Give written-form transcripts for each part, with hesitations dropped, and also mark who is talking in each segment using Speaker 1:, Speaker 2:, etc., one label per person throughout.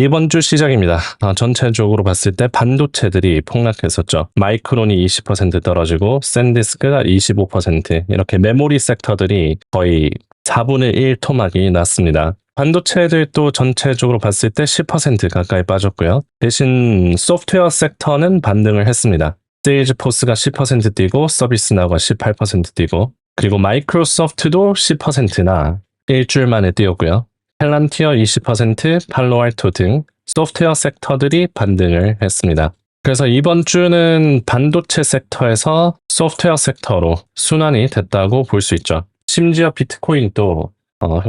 Speaker 1: 이번 주 시작입니다. 전체적으로 봤을 때 반도체들이 폭락했었죠. 마이크론이 20% 떨어지고 샌디스크가 25%, 이렇게 메모리 섹터들이 거의 4분의 1 토막이 났습니다. 반도체들도 전체적으로 봤을 때 10% 가까이 빠졌고요. 대신 소프트웨어 섹터는 반등을 했습니다. 세일즈포스가 10% 뛰고 서비스나우가 18% 뛰고, 그리고 마이크로소프트도 10%나 일주일 만에 뛰었고요. 펠란티어 20%, 팔로알토 등 소프트웨어 섹터들이 반등을 했습니다. 그래서 이번 주는 반도체 섹터에서 소프트웨어 섹터로 순환이 됐다고 볼 수 있죠. 심지어 비트코인도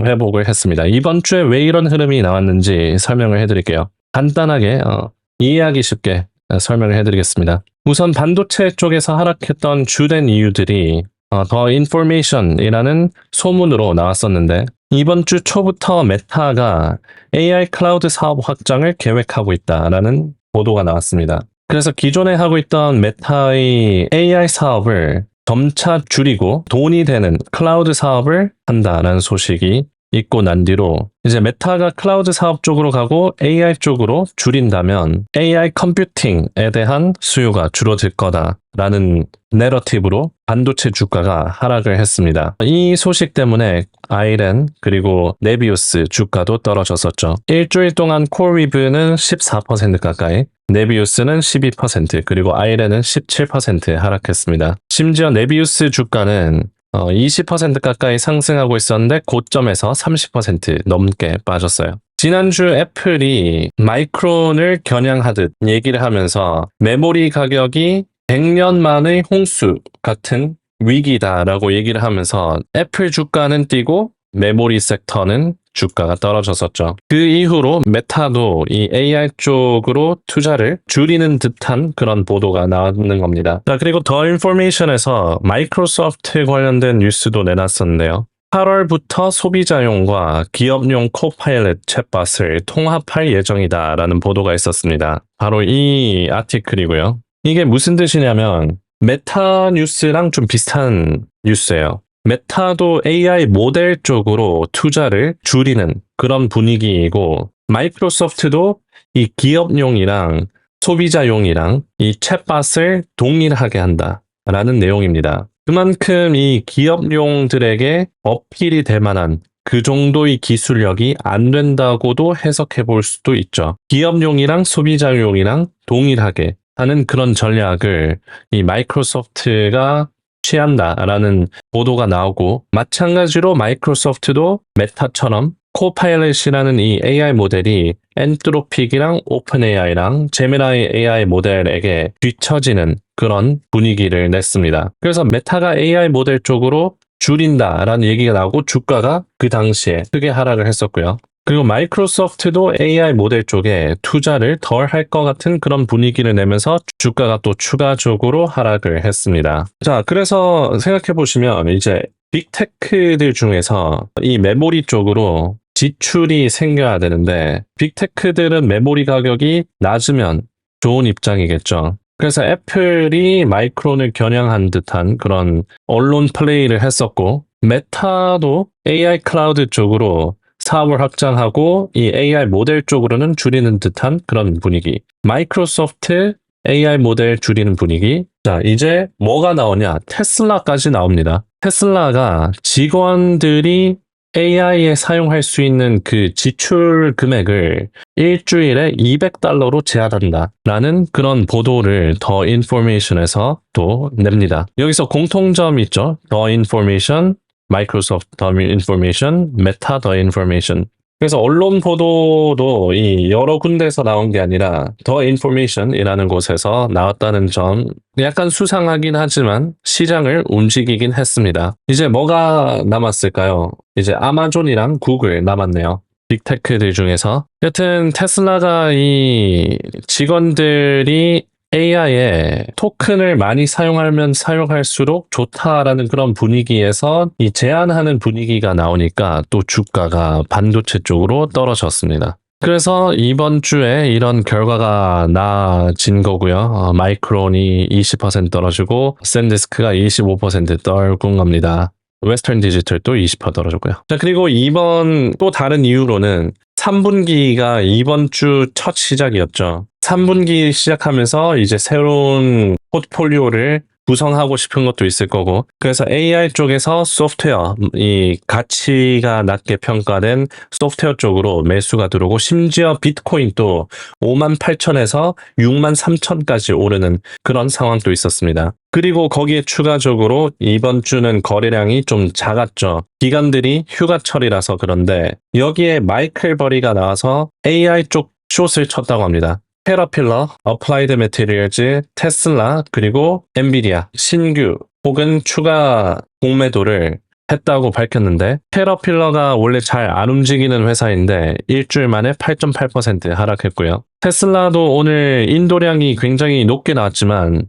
Speaker 1: 회복을 했습니다. 이번 주에 왜 이런 흐름이 나왔는지 설명을 해드릴게요. 간단하게 이해하기 쉽게 설명을 해드리겠습니다. 우선 반도체 쪽에서 하락했던 주된 이유들이 더 인포메이션이라는 소문으로 나왔었는데, 이번 주 초부터 메타가 AI 클라우드 사업 확장을 계획하고 있다라는 보도가 나왔습니다. 그래서 기존에 하고 있던 메타의 AI 사업을 점차 줄이고 돈이 되는 클라우드 사업을 한다라는 소식이 있고 난 뒤로, 이제 메타가 클라우드 사업 쪽으로 가고 AI 쪽으로 줄인다면 AI 컴퓨팅에 대한 수요가 줄어들 거다라는 내러티브로 반도체 주가가 하락을 했습니다. 이 소식 때문에 아이렌 그리고 네비우스 주가도 떨어졌었죠. 일주일 동안 콜리브는 14% 가까이, 네비우스는 12%, 그리고 아이렌은 17% 하락했습니다. 심지어 네비우스 주가는 20% 가까이 상승하고 있었는데 고점에서 30% 넘게 빠졌어요. 지난주 애플이 마이크론을 겨냥하듯 얘기를 하면서 메모리 가격이 100년 만의 홍수 같은 위기다라고 얘기를 하면서 애플 주가는 뛰고 메모리 섹터는 주가가 떨어졌었죠. 그 이후로 메타도 이 AI 쪽으로 투자를 줄이는 듯한 그런 보도가 나오는 겁니다. 자, 그리고 더 인포메이션에서 마이크로소프트 관련된 뉴스도 내놨었는데요. 8월부터 소비자용과 기업용 코파일럿 챗봇을 통합할 예정이다라는 보도가 있었습니다. 바로 이 아티클이고요. 이게 무슨 뜻이냐면 메타 뉴스랑 좀 비슷한 뉴스예요. 메타도 AI 모델 쪽으로 투자를 줄이는 그런 분위기이고, 마이크로소프트도 이 기업용이랑 소비자용이랑 이 챗봇을 동일하게 한다라는 내용입니다. 그만큼 이 기업용들에게 어필이 될 만한 그 정도의 기술력이 안 된다고도 해석해 볼 수도 있죠. 기업용이랑 소비자용이랑 동일하게 하는 그런 전략을 이 마이크로소프트가 취한다라는 보도가 나오고, 마찬가지로 마이크로소프트도 메타처럼 코파일럿이라는 이 AI 모델이 엔트로픽이랑 오픈 AI랑 제미나이 AI 모델에게 뒤처지는 그런 분위기를 냈습니다. 그래서 메타가 AI 모델 쪽으로 줄인다라는 얘기가 나오고 주가가 그 당시에 크게 하락을 했었고요. 그리고 마이크로소프트도 AI 모델 쪽에 투자를 덜 할 것 같은 그런 분위기를 내면서 주가가 또 추가적으로 하락을 했습니다. 자, 그래서 생각해 보시면 이제 빅테크들 중에서 이 메모리 쪽으로 지출이 생겨야 되는데, 빅테크들은 메모리 가격이 낮으면 좋은 입장이겠죠. 그래서 애플이 마이크론을 겨냥한 듯한 그런 언론 플레이를 했었고, 메타도 AI 클라우드 쪽으로 사업을 확장하고 이 AI 모델 쪽으로는 줄이는 듯한 그런 분위기. 마이크로소프트 AI 모델 줄이는 분위기. 자, 이제 뭐가 나오냐? 테슬라까지 나옵니다. 테슬라가 직원들이 AI에 사용할 수 있는 그 지출 금액을 일주일에 $200로 제한한다 라는 그런 보도를 더 인포메이션에서 또 냅니다. 여기서 공통점이 있죠. 더 인포메이션, 마이크로소프트 더 인포메이션, 메타 더 인포메이션. 그래서 언론 보도도 이 여러 군데에서 나온 게 아니라 더 인포메이션이라는 곳에서 나왔다는 점, 약간 수상하긴 하지만 시장을 움직이긴 했습니다. 이제 뭐가 남았을까요? 이제 아마존이랑 구글 남았네요. 빅테크들 중에서. 여튼 테슬라가 이 직원들이 AI에 토큰을 많이 사용하면 사용할수록 좋다라는 그런 분위기에서 이 제한하는 분위기가 나오니까 또 주가가 반도체 쪽으로 떨어졌습니다. 그래서 이번 주에 이런 결과가 나진 거고요. 마이크론이 20% 떨어지고 샌디스크가 25% 떨군 겁니다. 웨스턴 디지털도 20% 떨어졌고요. 자, 그리고 이번 또 다른 이유로는 3분기가 이번 주 첫 시작이었죠. 3분기 시작하면서 이제 새로운 포트폴리오를 구성하고 싶은 것도 있을 거고, 그래서 AI 쪽에서 소프트웨어, 이 가치가 낮게 평가된 소프트웨어 쪽으로 매수가 들어오고, 심지어 비트코인도 58,000에서 63,000까지 오르는 그런 상황도 있었습니다. 그리고 거기에 추가적으로 이번 주는 거래량이 좀 작았죠. 기관들이 휴가철이라서 그런데 여기에 마이클 버리가 나와서 AI 쪽 숏을 쳤다고 합니다. 캐터필러, 어플라이드 매티리얼즈, 테슬라, 그리고 엔비디아 신규 혹은 추가 공매도를 했다고 밝혔는데, 캐터필러가 원래 잘 안 움직이는 회사인데 일주일 만에 8.8% 하락했고요. 테슬라도 오늘 인도량이 굉장히 높게 나왔지만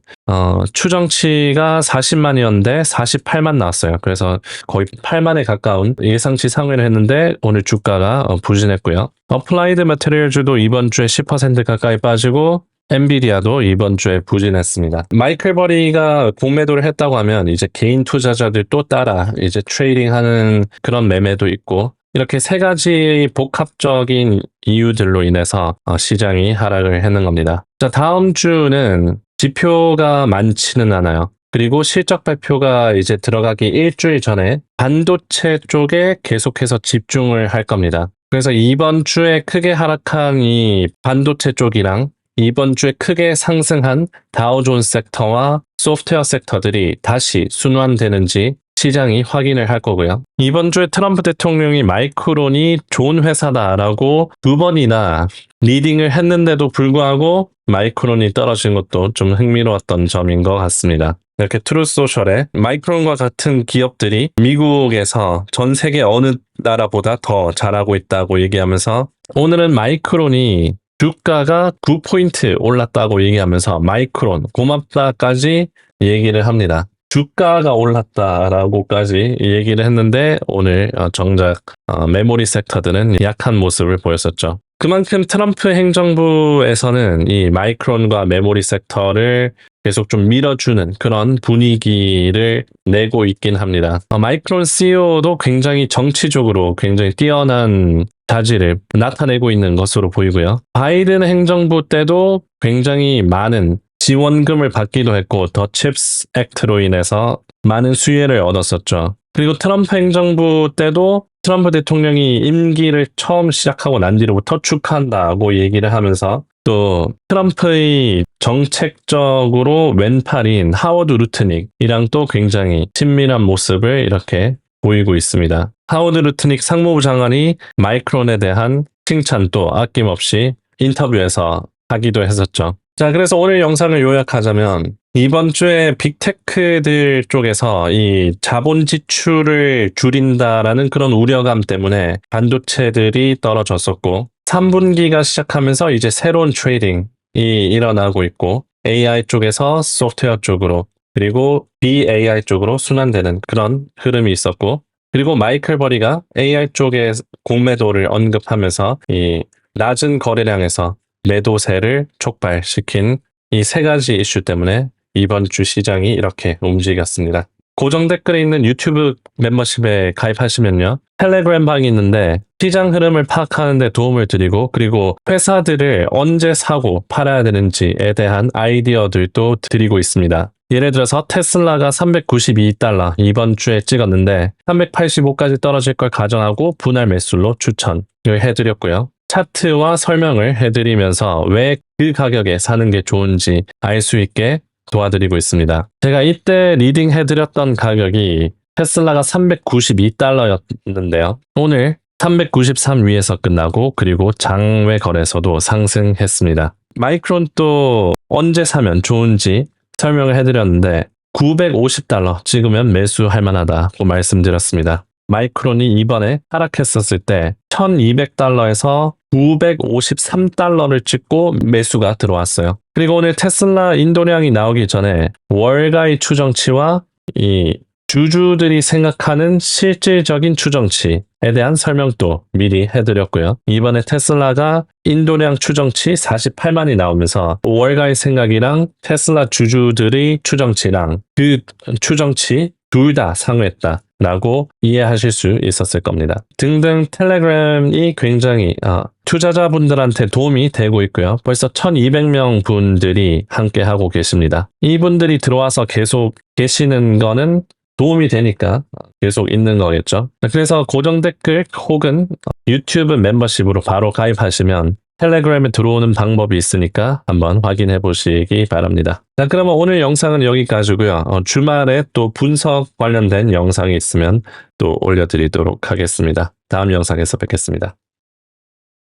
Speaker 1: 추정치가 40만이었는데 48만 나왔어요. 그래서 거의 8만에 가까운 예상치 상회를 했는데 오늘 주가가 부진했고요. 어플라이드 매테리얼즈도 이번 주에 10% 가까이 빠지고, 엔비디아도 이번 주에 부진했습니다. 마이클 버리가 공매도를 했다고 하면 이제 개인 투자자들 또 따라 이제 트레이딩하는 그런 매매도 있고, 이렇게 세 가지 복합적인 이유들로 인해서 시장이 하락을 했는 겁니다. 자, 다음 주는 지표가 많지는 않아요. 그리고 실적 발표가 이제 들어가기 일주일 전에 반도체 쪽에 계속해서 집중을 할 겁니다. 그래서 이번 주에 크게 하락한 이 반도체 쪽이랑 이번 주에 크게 상승한 다우존스 섹터와 소프트웨어 섹터들이 다시 순환되는지 시장이 확인을 할 거고요. 이번 주에 트럼프 대통령이 마이크론이 좋은 회사다라고 2번이나 리딩을 했는데도 불구하고 마이크론이 떨어진 것도 좀 흥미로웠던 점인 것 같습니다. 이렇게 트루소셜에 마이크론과 같은 기업들이 미국에서 전 세계 어느 나라보다 더 잘하고 있다고 얘기하면서, 오늘은 마이크론이 주가가 9포인트 올랐다고 얘기하면서 마이크론 고맙다까지 얘기를 합니다. 주가가 올랐다라고까지 얘기를 했는데 오늘 정작 메모리 섹터들은 약한 모습을 보였었죠. 그만큼 트럼프 행정부에서는 이 마이크론과 메모리 섹터를 계속 좀 밀어주는 그런 분위기를 내고 있긴 합니다. 마이크론 CEO도 굉장히 정치적으로 굉장히 뛰어난 자질을 나타내고 있는 것으로 보이고요. 바이든 행정부 때도 굉장히 많은 지원금을 받기도 했고, 더 칩스 액트로 인해서 많은 수혜를 얻었었죠. 그리고 트럼프 행정부 때도 트럼프 대통령이 임기를 처음 시작하고 난 뒤로부터 축하한다고 얘기를 하면서, 또 트럼프의 정책적으로 왼팔인 하워드 루트닉이랑 또 굉장히 친밀한 모습을 이렇게 보이고 있습니다. 하워드 루트닉 상무부 장관이 마이크론에 대한 칭찬도 아낌없이 인터뷰에서 하기도 했었죠. 자, 그래서 오늘 영상을 요약하자면, 이번 주에 빅테크들 쪽에서 이 자본 지출을 줄인다라는 그런 우려감 때문에 반도체들이 떨어졌었고, 3분기가 시작하면서 이제 새로운 트레이딩이 일어나고 있고, AI 쪽에서 소프트웨어 쪽으로, 그리고 BAI 쪽으로 순환되는 그런 흐름이 있었고, 그리고 마이클 버리가 AI 쪽의 공매도를 언급하면서 이 낮은 거래량에서 매도세를 촉발시킨 이 세 가지 이슈 때문에 이번 주 시장이 이렇게 움직였습니다. 고정 댓글에 있는 유튜브 멤버십에 가입하시면요, 텔레그램 방이 있는데 시장 흐름을 파악하는 데 도움을 드리고, 그리고 회사들을 언제 사고 팔아야 되는지에 대한 아이디어들도 드리고 있습니다. 예를 들어서 테슬라가 392달러 이번 주에 찍었는데 385까지 떨어질 걸 가정하고 분할 매수로 추천을 해드렸고요. 차트와 설명을 해드리면서 왜 그 가격에 사는 게 좋은지 알 수 있게 도와드리고 있습니다. 제가 이때 리딩 해드렸던 가격이 테슬라가 392달러였는데요. 오늘 393 위에서 끝나고, 그리고 장외 거래소도 상승했습니다. 마이크론도 언제 사면 좋은지 설명을 해드렸는데 950달러 찍으면 매수할 만하다고 말씀드렸습니다. 마이크론이 이번에 하락했었을 때 1200달러에서 953달러를 찍고 매수가 들어왔어요. 그리고 오늘 테슬라 인도량이 나오기 전에 월가의 추정치와 이 주주들이 생각하는 실질적인 추정치에 대한 설명도 미리 해드렸고요. 이번에 테슬라가 인도량 추정치 48만이 나오면서 월가의 생각이랑 테슬라 주주들의 추정치랑 그 추정치 둘 다 상회했다. 라고 이해하실 수 있었을 겁니다. 등등 텔레그램이 굉장히 투자자분들한테 도움이 되고 있고요. 벌써 1200명 분들이 함께 하고 계십니다. 이분들이 들어와서 계속 계시는 거는 도움이 되니까 계속 있는 거겠죠. 그래서 고정 댓글 혹은 유튜브 멤버십으로 바로 가입하시면 텔레그램에 들어오는 방법이 있으니까 한번 확인해 보시기 바랍니다. 자, 그러면 오늘 영상은 여기까지고요. 주말에 또 분석 관련된 영상이 있으면 또 올려드리도록 하겠습니다. 다음 영상에서 뵙겠습니다.